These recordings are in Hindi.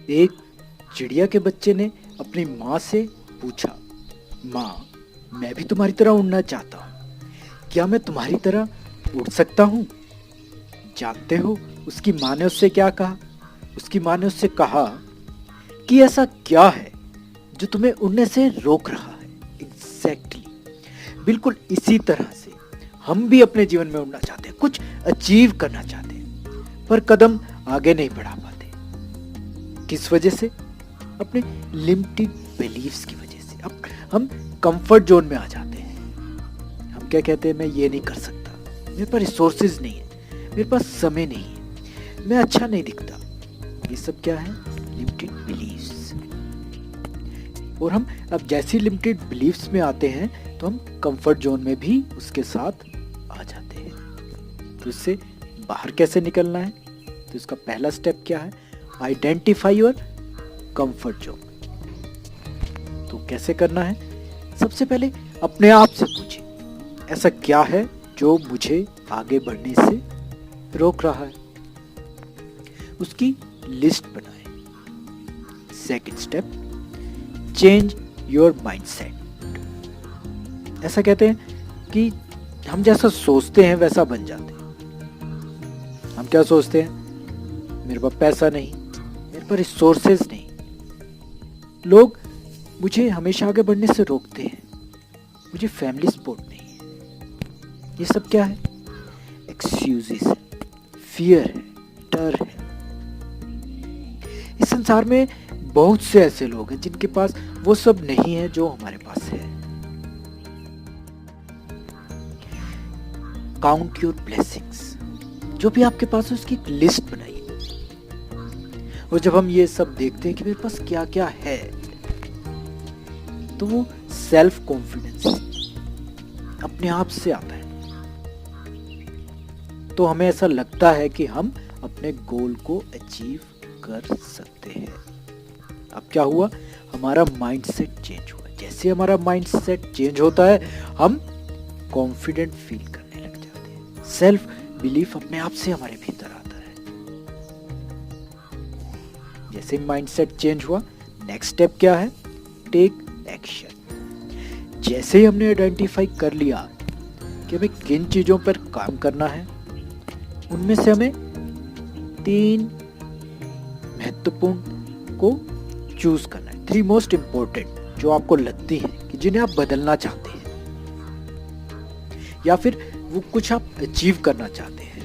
एक चिड़िया के बच्चे ने अपनी माँ से पूछा, माँ, मैं भी तुम्हारी तरह उड़ना चाहता हूँ, क्या मैं तुम्हारी तरह उड़ सकता हूँ? जानते हो उसकी माँ ने उससे क्या कहा? उसकी माँ ने उससे कहा कि ऐसा क्या है जो तुम्हें उड़ने से रोक रहा है? एग्जैक्टली, बिल्कुल इसी तरह से हम भी अपने जीवन में उड़ना चाहते हैं, कुछ अचीव करना चाहते हैं, पर कदम आगे नहीं बढ़ा पाते। किस वजह से? अपने लिमिटेड बिलीव्स की वजह से। अब हम कंफर्ट जोन में आ जाते हैं। हम क्या कहते हैं, मैं ये नहीं कर सकता, मेरे पास रिसोर्सेज नहीं है, मेरे पास समय नहीं है, मैं अच्छा नहीं दिखता। ये सब क्या है? Limited beliefs. और हम अब जैसी लिमिटेड बिलीव्स में आते हैं तो हम कंफर्ट जोन में भी उसके साथ आ जाते हैं। तो इससे बाहर कैसे निकलना है? तो इसका पहला स्टेप क्या है? Identify your comfort zone. तो कैसे करना है? सबसे पहले अपने आप से पूछिए, ऐसा क्या है जो मुझे आगे बढ़ने से रोक रहा है? उसकी लिस्ट बनाएं। Second step, change your mindset. ऐसा कहते हैं कि हम जैसा सोचते हैं वैसा बन जाते हैं। हम क्या सोचते हैं? मेरे पास पैसा नहीं, मेरे पास रिसोर्सेज नहीं, लोग मुझे हमेशा आगे बढ़ने से रोकते हैं, मुझे फैमिली सपोर्ट नहीं है। ये सब क्या है? एक्सक्यूजेस है, फियर है, डर है। इस संसार में बहुत से ऐसे लोग हैं जिनके पास वो सब नहीं है जो हमारे पास है। Count your blessings. जो भी आपके पास है उसकी एक लिस्ट बनाइए। और जब हम ये सब देखते हैं कि मेरे पास क्या क्या है, तो वो सेल्फ कॉन्फिडेंस अपने आप से आता है। तो हमें ऐसा लगता है कि हम अपने गोल को अचीव कर सकते हैं। अब क्या हुआ? हमारा माइंडसेट चेंज हुआ। जैसे हमारा माइंडसेट चेंज होता है, हम कॉन्फिडेंट फील करने लग जाते हैं। सेल्फ बिलीफ अपने आप से हमारे भीतर आता है। जैसे माइंडसेट चेंज हुआ, नेक्स्ट स्टेप क्या है? Take action. जैसे ही हमने आइडेंटिफाई कर लिया कि हमें किन चीजों पर काम करना है, उनमें से हमें 3 महत्वपूर्ण को चूज करना है। 3 मोस्ट इंपॉर्टेंट जो आपको लगती है कि जिन्हें आप बदलना चाहते हैं, या फिर वो कुछ आप अचीव करना चाहते हैं।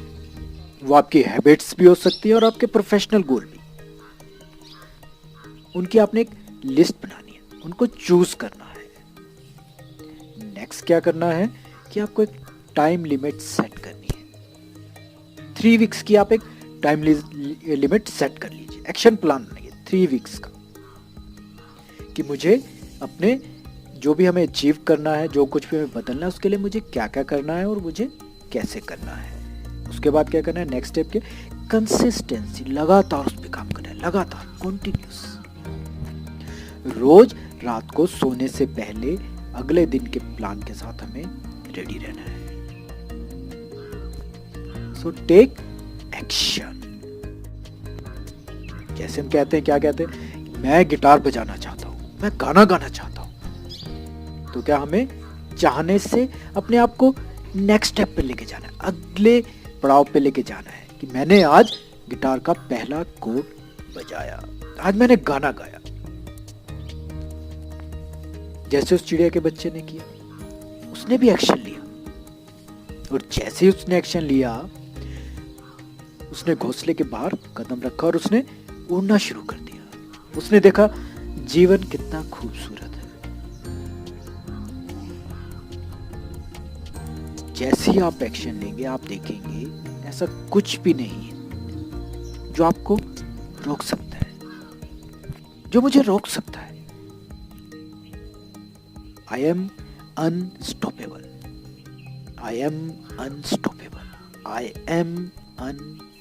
वो आपकी हैबिट्स भी हो सकती है और आपके प्रोफेशनल गोल भी। उनकी आपने एक लिस्ट बनानी है, उनको चूज करना है। नेक्स्ट क्या करना है कि आपको एक टाइम लिमिट सेट करनी है। 3 वीक्स की आप एक टाइम लिमिट सेट कर लीजिए। एक्शन प्लान बनाइए 3 वीक्स का, कि मुझे अपने जो भी हमें अचीव करना है, जो कुछ भी हमें बदलना है, उसके लिए मुझे क्या क्या करना है और मुझे कैसे करना है। उसके बाद क्या करना है? नेक्स्ट स्टेप के कंसिस्टेंसी, लगातार उस पर काम करना है, लगातार, कॉन्टिन्यूस। रोज रात को सोने से पहले अगले दिन के प्लान के साथ हमें रेडी रहना है। So take action. जैसे हम कहते हैं, क्या कहते हैं? मैं गिटार बजाना चाहता हूं, मैं गाना गाना चाहता हूं। तो क्या हमें चाहने से अपने आप को नेक्स्ट स्टेप पे लेके जाना है, अगले पड़ाव पे लेके जाना है कि मैंने आज गिटार का पहला कोड बजाया, आज मैंने गाना गाया। जैसे उस चिड़िया के बच्चे ने किया, उसने भी एक्शन लिया। और जैसे ही उसने एक्शन लिया, उसने घोंसले के बाहर कदम रखा और उसने उड़ना शुरू कर दिया। उसने देखा जीवन कितना खूबसूरत है। जैसे ही आप एक्शन लेंगे, आप देखेंगे ऐसा कुछ भी नहीं है जो आपको रोक सकता है, जो मुझे रोक सकता है। I am unstoppable. I am unstoppable. I am unstoppable.